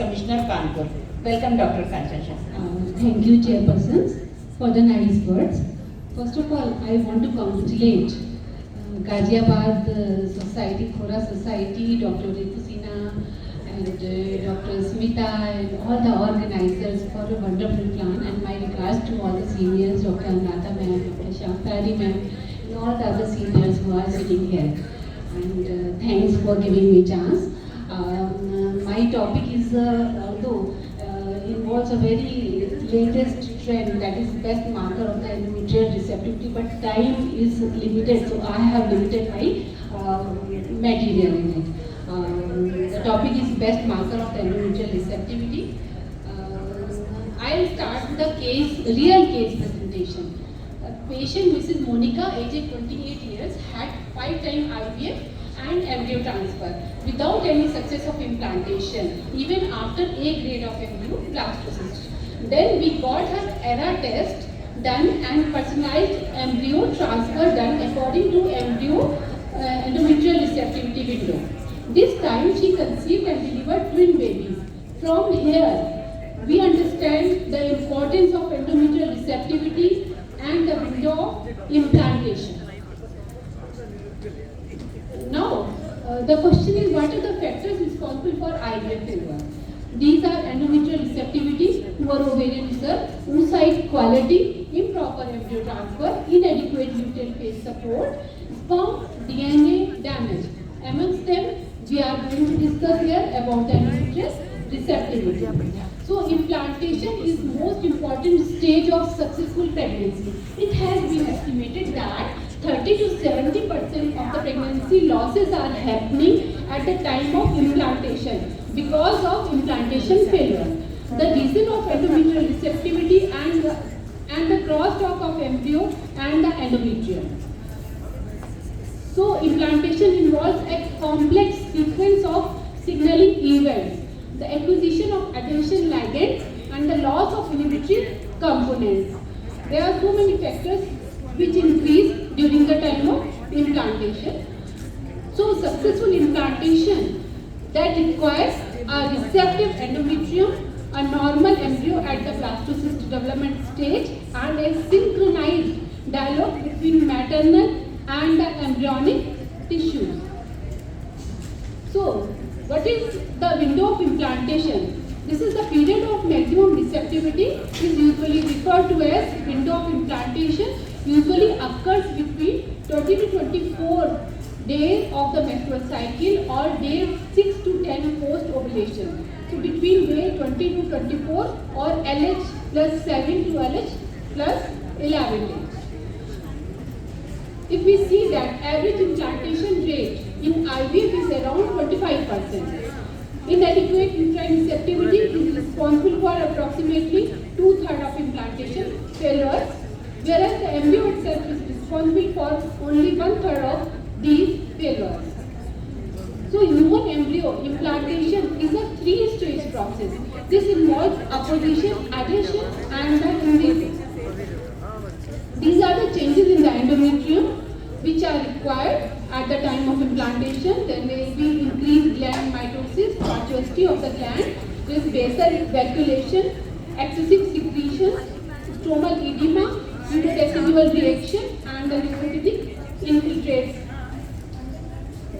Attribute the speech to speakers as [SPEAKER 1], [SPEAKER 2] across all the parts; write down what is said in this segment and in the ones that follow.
[SPEAKER 1] Commissioner Kanpur. Welcome, Dr. Kanchan Shastri.
[SPEAKER 2] Thank you, Chairpersons, for the nice words. First of all, I want to congratulate Ghaziabad Society, Khora Society, Dr. Ritu Sinha, and Dr. Smita, and all the organizers for a wonderful plan. And my regards to all the seniors, Dr. Anuradha ma'am, Dr. Shaftari ma'am, and all the other seniors who are sitting here. And thanks for giving me chance. My topic is, although involves a very latest trend, that is best marker of the endometrial receptivity, but time is limited, so I have limited my material in it. The topic is best marker of the endometrial receptivity. I'll start the real case presentation. Patient Mrs. Monica, aged 28 years, had 5-time IVF and embryo transfer without any success of implantation, even after A grade of embryo blastocyst. Then we got her ERA test done and personalized embryo transfer done according to endometrial receptivity window. This time she conceived and delivered twin babies. From here, we understand the importance of endometrial receptivity and the window of implantation. Now, the question is, what are the factors responsible for IVF failure? These are endometrial receptivity, poor ovarian reserve, oocyte quality, improper embryo transfer, inadequate luteal phase support, sperm DNA damage. Amongst them, we are going to discuss here about the endometrial receptivity. So, implantation is most important stage of successful pregnancy. It has been estimated that 30 to 70% of the pregnancy losses are happening at the time of implantation because of implantation failure. The reason of endometrial receptivity and the crosstalk of embryo and the endometrium. So implantation involves a complex sequence of signaling events, the acquisition of adhesion ligand and the loss of inhibitory components. There are so many factors which increase during the time of implantation. So successful implantation that requires a receptive endometrium, a normal embryo at the blastocyst development stage, and a synchronized dialogue between maternal and the embryonic tissues. So, what is the window of implantation? This is the period of maximum receptivity, is usually referred to as window of implantation, usually occurs between 20 to 24 days of the menstrual cycle or day 6 to 10 post ovulation. So between day 20 to 24 or LH plus 7 to LH plus 11 days. If we see that average implantation rate in IVF is around 25%. Inadequate uterine receptivity is responsible for approximately 2/3 of implantation failures, whereas the embryo itself is responsible for only 1/3 of these failures. So human embryo implantation is a 3-stage process. This involves apposition, adhesion and the invasion. These are the changes in the endometrium which are required at the time of implantation. There may be increased gland mitosis, tortuosity of the gland, there is basal evacuation, excessive secretion, stromal edema, pseudoresidual reaction and the lymphatic infiltrates.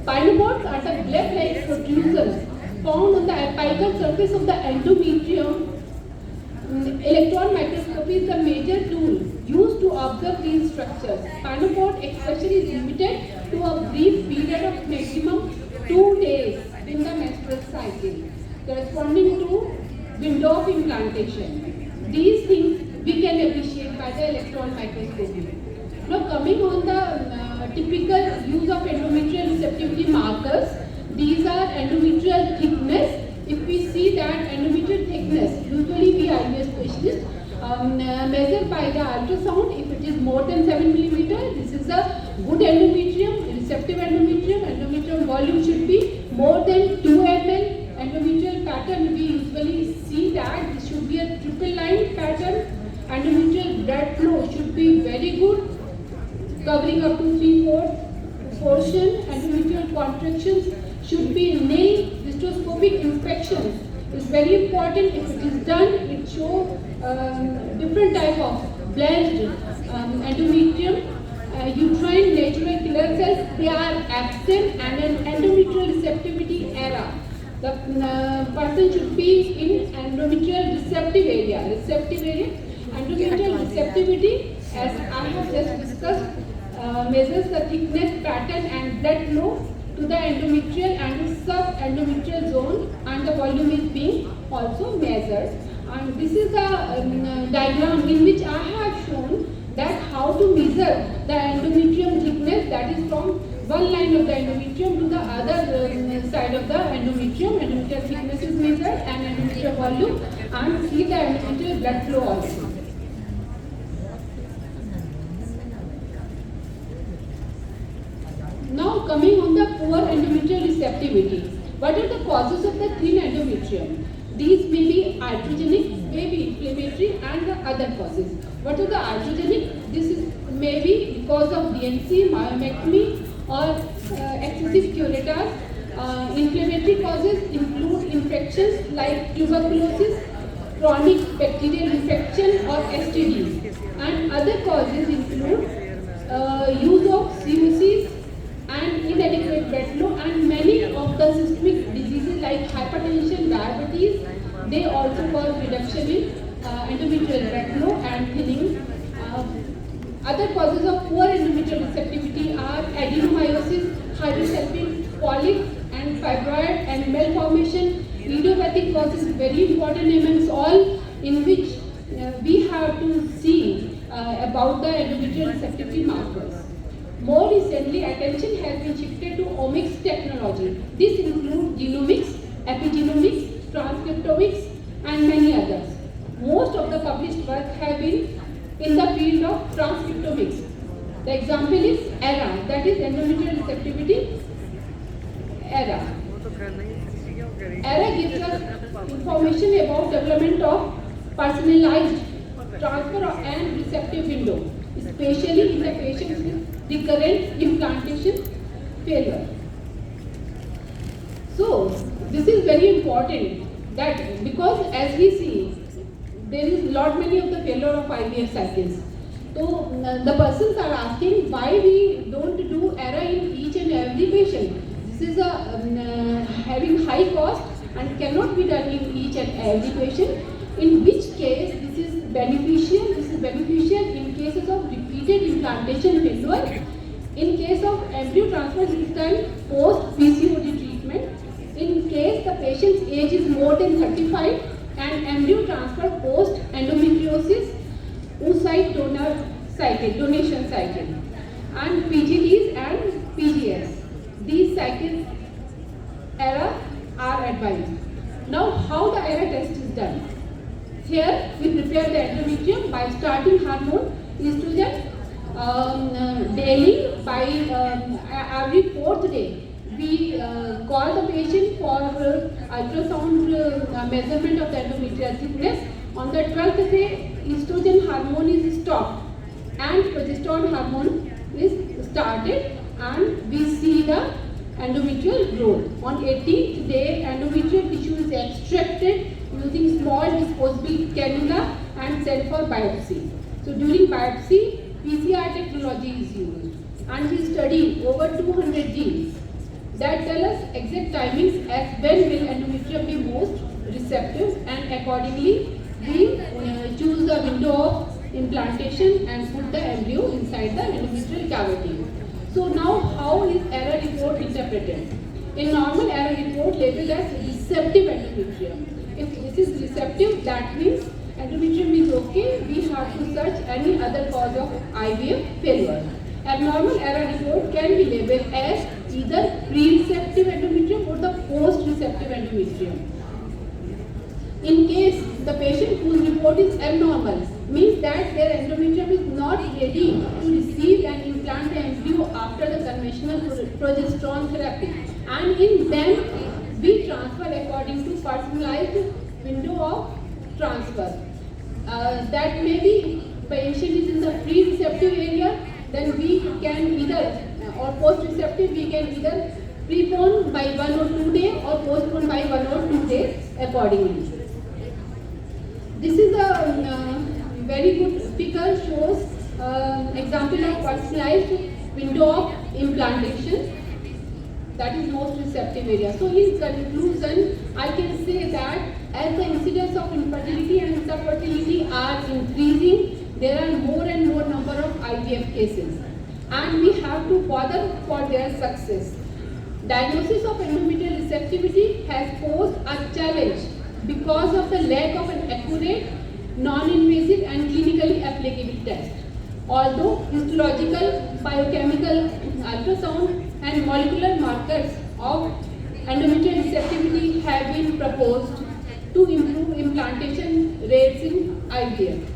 [SPEAKER 2] Pinopods are the bleb-like protrusions found on the apical surface of the endometrium. Electron microscopy is the major tool used to observe these structures. Pinopod expression is limited to a brief period of maximum 2 days in the menstrual cycle, corresponding to window of implantation. These things we can appreciate by the electron microscopy. Now coming on the typical use of endometrial receptivity markers, these are endometrial thickness. If we see that endometrial thickness, usually we IVF specialists measure by the ultrasound. If it is more than 7 mm, this is a good endometrium, receptive endometrium. Endometrium volume should be more than 2 ml. Endometrial pattern, we usually see that this should be a triple line pattern. Endometrial blood flow should be very good, covering up to 3/4 portion. Endometrial contractions should be nil. Hysteroscopic inspections is very important. If it is done, it shows different type of blessed endometrium. Uterine natural killer cells, they are absent, and an endometrial receptivity era. The person should be in endometrial receptive area. Endometrial receptivity, as I have just discussed, measures the thickness, pattern, and blood flow to the endometrial and sub-endometrial zone, and the volume is being also measured. And this is the diagram in which I have shown that how to measure the endometrium thickness, that is from one line of the endometrium to the other side of the endometrium. Endometrial thickness is measured and endometrial volume, and see the endometrial blood flow also. Now coming on the poor endometrial receptivity. What are the causes of the thin endometrium? These may be iatrogenic, may be inflammatory, and the other causes. What are the iatrogenic? This is maybe because of DNC, myomectomy, or excessive curettage. Inflammatory causes include infections like tuberculosis, chronic bacterial infection, or STDs. And other causes include use of CUCs and inadequate blood flow, and many of the systemic diseases like hypertension, diabetes, they also cause reduction in endometrial blood flow and thinning. Other causes of poor endometrial receptivity are adenomyosis, hydrocephalus, polyps, and fibroid and malformation. Idiopathic causes very important elements, all in which we have to see about the endometrial receptivity markers. More recently, attention has been shifted to omics technology. This includes genomics, epigenomics, transcriptomics, and many others. Most of the published work have been in the field of transcriptomics. The example is ERA, that is endometrial receptivity ERA. ERA gives us information about development of personalized transfer and receptive window, especially in the patients with recurrent implantation failure. So, this is very important, that because as we see, there is lot many of the failure of IVF cycles. So, the persons are asking why we don't do ERA in each and every patient. This is having high cost and cannot be done in each and every patient. In which case this is beneficial. This is beneficial in cases of repeated implantation failure. In case of embryo transfer, this time post PCOD treatment. In case the patient's age is more than 35, and embryo transfer post endometriosis, oocyte donation cycle, and PGDs and PGS. These cycles ERA are advised. Now, how the ERA test is done? Here we prepare the endometrium by starting hormone estrogen daily. By every 4th day, we call the patient for ultrasound measurement of the endometrial thickness. On the 12th day, estrogen hormone is stopped and progesterone hormone is started, and we see the endometrial growth. On 18th day, endometrial tissue is extracted using small disposable cannula and sent for biopsy. So during biopsy, PCR technology is used, and we study over 200 genes that tell us exact timings as when will endometrium be most receptive, and accordingly we choose the window of implantation and put the embryo inside the endometrial cavity. So now, how is ERA report interpreted? In normal ERA report labeled as receptive endometrium. If this is receptive, that means endometrium is okay. We have to search any other cause of IVF failure. Abnormal ERA report can be labeled as either pre-receptive endometrium or the post-receptive endometrium. In case the patient whose report is abnormal, means that their endometrium is not ready to receive and implant the embryo after the conventional progesterone therapy, and in them we transfer according to personalized window of transfer. That may be patient is in the pre-receptive area, then we can either, or post-receptive, we can either prepone by 1 or 2 days or postpone by 1 or 2 days accordingly. This is a very good figure, shows example of personalized window of implantation, that is most receptive area. So in conclusion, I can say that as the incidence of infertility and infertility are increasing, there are more and more number of IVF cases, and we have to bother for their success. Diagnosis of endometrial receptivity has posed a challenge because of the lack of an accurate, non-invasive and clinically applicable test. Although histological, biochemical, ultrasound and molecular markers of endometrial receptivity have been proposed to improve implantation rates in IVF.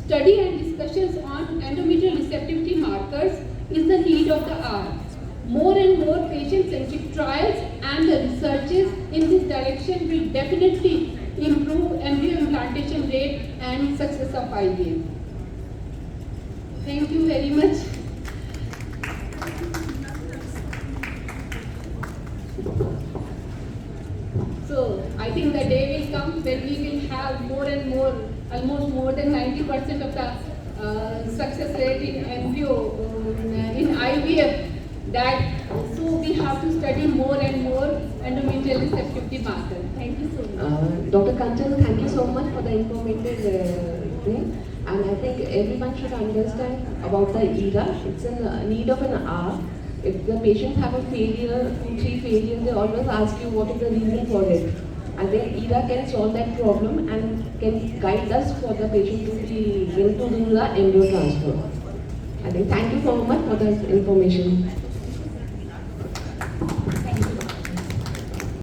[SPEAKER 2] Study and discussions on endometrial receptivity markers is the need of the hour. More and more patient-centric trials and the researches in this direction will definitely improve embryo implantation rate and success of IVF. Thank you very much. So I think the day will come when we will have more and more, almost more than 90% of the success rate in embryo in IVF. So we have to study more and more endometrial receptivity marker. Thank you so much.
[SPEAKER 3] Dr. Kanchan, thank you so much for the informative thing. And I think everyone should understand about the ERA. It's in need of an hour. If the patients have a failure, 2-3 failures, they always ask you what is the reason for it. And then ERA can solve that problem and can guide us for the patient to be able to do the embryo transfer. I think thank you so much for the information.